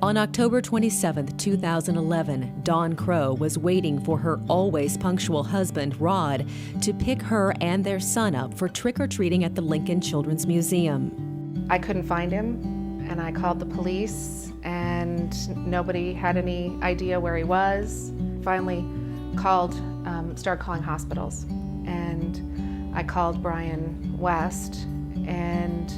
On October 27, 2011, Dawn Krogh was waiting for her always punctual husband, Rod, to pick her and their son up for trick-or-treating at the Lincoln Children's Museum. I couldn't find him, and I called the police, and nobody had any idea where he was. Finally started calling hospitals, and I called Brian West, and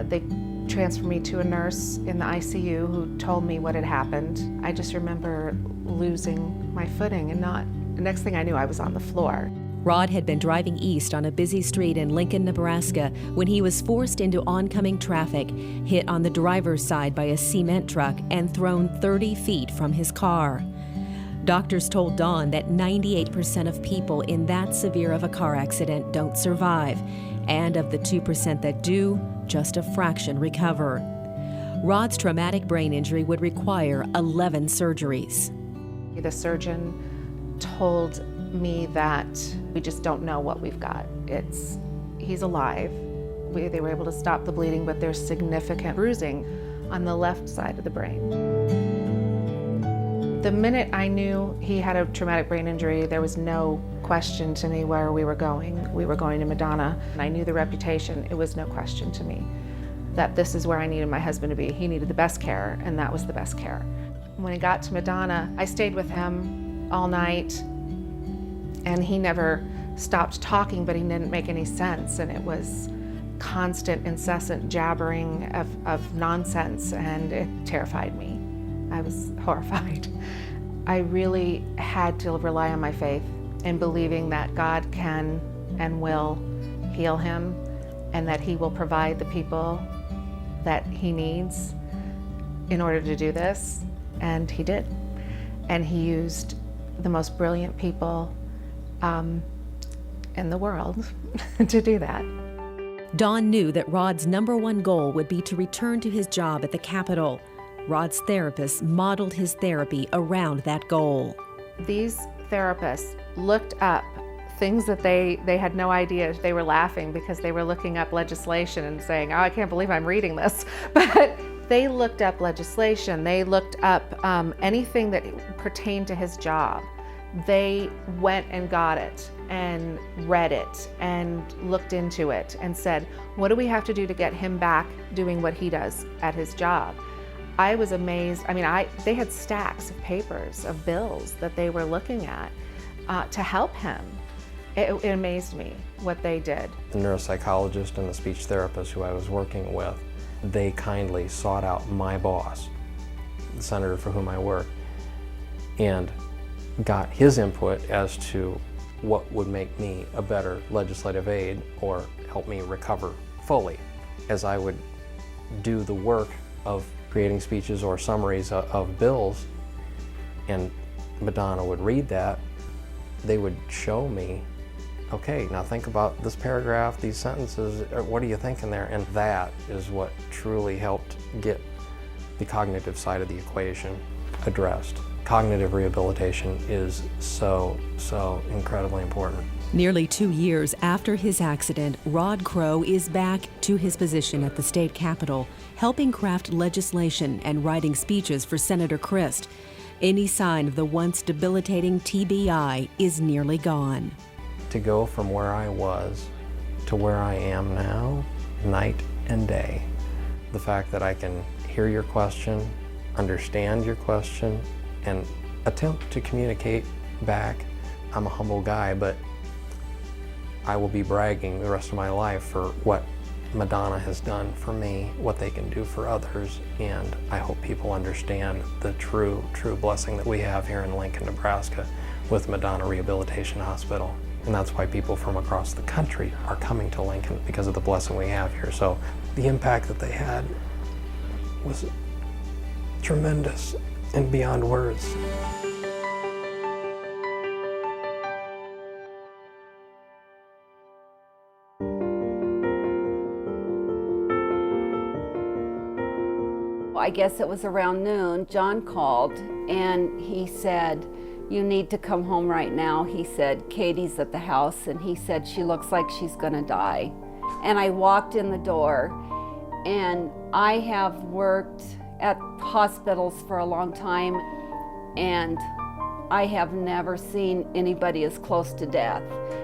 they transferred me to a nurse in the ICU who told me what had happened. I just remember losing my footing and the next thing I knew, I was on the floor. Rod had been driving east on a busy street in Lincoln, Nebraska, when he was forced into oncoming traffic, hit on the driver's side by a cement truck, and thrown 30 feet from his car. Doctors told Dawn that 98% of people in that severe of a car accident don't survive, and of the 2% that do, just a fraction recover. Rod's traumatic brain injury would require 11 surgeries. The surgeon told me that we just don't know what we've got. He's alive. They were able to stop the bleeding, but there's significant bruising on the left side of the brain. The minute I knew he had a traumatic brain injury, there was no question to me where we were going. We were going to Madonna, and I knew the reputation. It was no question to me that this is where I needed my husband to be. He needed the best care, and that was the best care. When he got to Madonna, I stayed with him all night, and he never stopped talking, but he didn't make any sense, and it was constant, incessant jabbering of nonsense, and it terrified me. I was horrified. I really had to rely on my faith in believing that God can and will heal him, and that he will provide the people that he needs in order to do this, and he did. And he used the most brilliant people in the world to do that. Dawn knew that Rod's #1 goal would be to return to his job at the Capitol. Rod's therapists modeled his therapy around that goal. These therapists looked up things that they had no idea. They were laughing because they were looking up legislation and saying, oh, I can't believe I'm reading this. But they looked up legislation. They looked up anything that pertained to his job. They went and got it and read it and looked into it and said, what do we have to do to get him back doing what he does at his job? I was amazed. I mean, they had stacks of papers, of bills that they were looking at to help him. It amazed me what they did. The neuropsychologist and the speech therapist who I was working with, they kindly sought out my boss, the senator for whom I work, and got his input as to what would make me a better legislative aide or help me recover fully. As I would do the work of creating speeches or summaries of bills, and Madonna would read that, they would show me, okay, now think about this paragraph, these sentences, what are you thinking there? And that is what truly helped get the cognitive side of the equation addressed. Cognitive rehabilitation is so incredibly important. Nearly 2 years after his accident, Rod Krogh is back to his position at the state capitol, helping craft legislation and writing speeches for Senator Christ. Any sign of the once debilitating TBI is nearly gone. To go from where I was to where I am now, night and day. The fact that I can hear your question, understand your question, and attempt to communicate back. I'm a humble guy, but I will be bragging the rest of my life for what Madonna has done for me, what they can do for others, and I hope people understand the true blessing that we have here in Lincoln, Nebraska with Madonna Rehabilitation Hospital. And that's why people from across the country are coming to Lincoln, because of the blessing we have here. So the impact that they had was tremendous and beyond words. I guess it was around noon, John called and he said, you need to come home right now. He said, Katie's at the house, and he said, she looks like she's gonna die. And I walked in the door, and I have worked at hospitals for a long time, and I have never seen anybody as close to death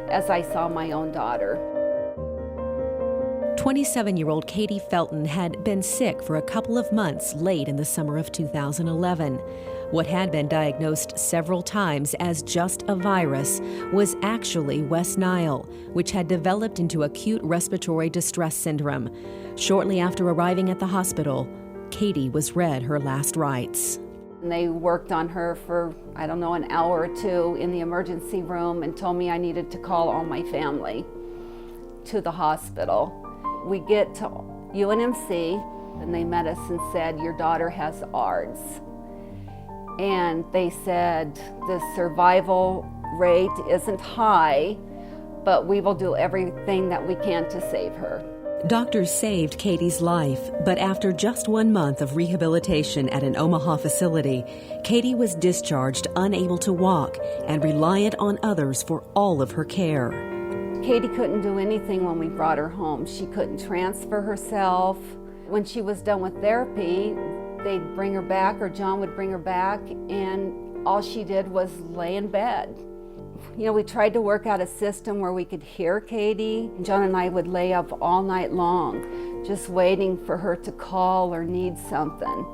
as I saw my own daughter. 27-year-old Katie Felton had been sick for a couple of months late in the summer of 2011. What had been diagnosed several times as just a virus was actually West Nile, which had developed into acute respiratory distress syndrome. Shortly after arriving at the hospital, Katie was read her last rites. And they worked on her for, I don't know, an hour or two in the emergency room and told me I needed to call all my family to the hospital. We get to UNMC, and they met us and said, your daughter has ARDS. And they said the survival rate isn't high, but we will do everything that we can to save her. Doctors saved Katie's life, but after just 1 month of rehabilitation at an Omaha facility, Katie was discharged unable to walk and reliant on others for all of her care. Katie couldn't do anything when we brought her home. She couldn't transfer herself. When she was done with therapy, they'd bring her back, or John would bring her back, and all she did was lay in bed. You know, we tried to work out a system where we could hear Katie. John and I would lay up all night long, just waiting for her to call or need something.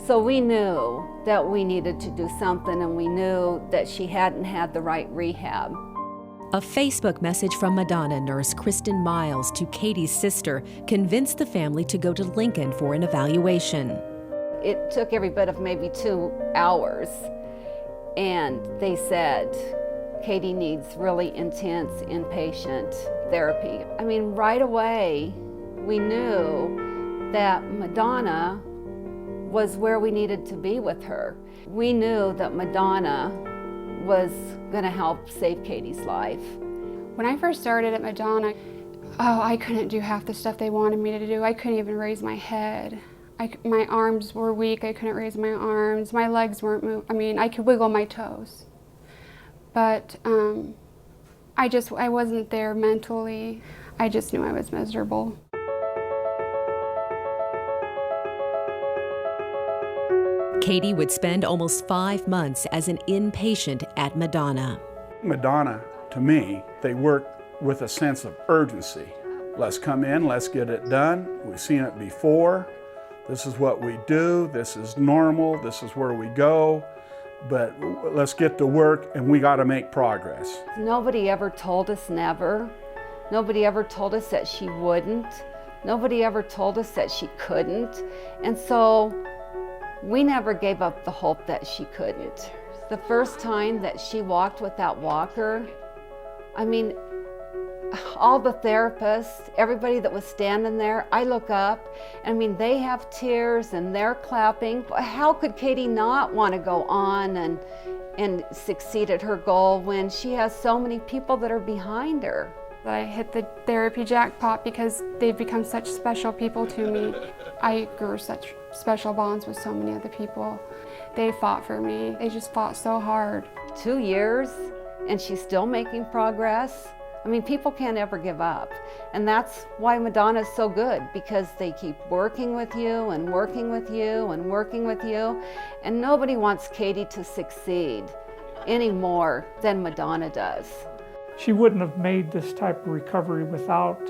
So we knew that we needed to do something, and we knew that she hadn't had the right rehab. A Facebook message from Madonna nurse Kristen Miles to Katie's sister convinced the family to go to Lincoln for an evaluation. It took every bit of maybe 2 hours, and they said, Katie needs really intense inpatient therapy. I mean, right away, we knew that Madonna was where we needed to be with her. We knew that Madonna was going to help save Katie's life. When I first started at Madonna, I couldn't do half the stuff they wanted me to do. I couldn't even raise my head. My arms were weak. I couldn't raise my arms. My legs weren't moving. I mean, I could wiggle my toes. But I wasn't there mentally. I just knew I was miserable. Katie would spend almost 5 months as an inpatient at Madonna. Madonna, to me, they work with a sense of urgency. Let's come in, let's get it done. We've seen it before. This is what we do. This is normal. This is where we go. But let's get to work, and we got to make progress. Nobody ever told us never. Nobody ever told us that she wouldn't. Nobody ever told us that she couldn't. And so we never gave up the hope that she couldn't. The first time that she walked with that walker, I mean, all the therapists, everybody that was standing there, I look up, I mean, they have tears and they're clapping. How could Katie not want to go on and succeed at her goal when she has so many people that are behind her? I hit the therapy jackpot because they've become such special people to me. I grew such special bonds with so many other people. They fought for me. They just fought so hard. 2 years, and she's still making progress. I mean, people can't ever give up. And that's why Madonna's so good, because they keep working with you and working with you and working with you. And nobody wants Katie to succeed any more than Madonna does. She wouldn't have made this type of recovery without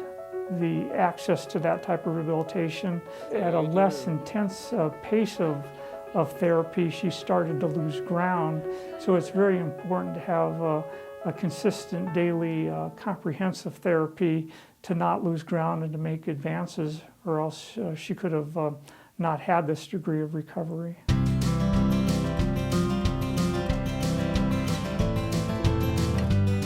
the access to that type of rehabilitation. At a less intense pace of therapy, she started to lose ground. So it's very important to have a consistent daily comprehensive therapy to not lose ground and to make advances, or else she could have not had this degree of recovery.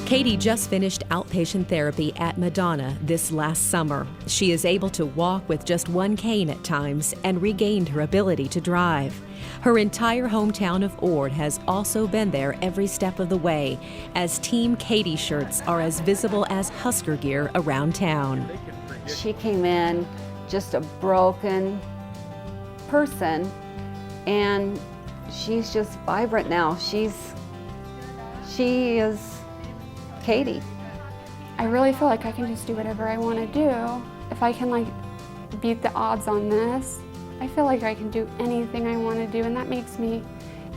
Katie just finished outpatient therapy at Madonna this last summer. She is able to walk with just one cane at times and regained her ability to drive. Her entire hometown of Ord has also been there every step of the way, as Team Katie shirts are as visible as Husker gear around town. She came in just a broken person, and she's just vibrant now. She is Katie. I really feel like I can just do whatever I want to do. If I can beat the odds on this, I feel like I can do anything I want to do, and that makes me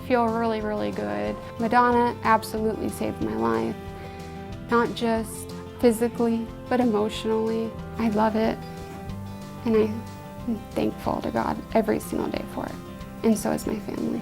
feel really, really good. Madonna absolutely saved my life, not just physically, but emotionally. I love it, and I'm thankful to God every single day for it, and so is my family.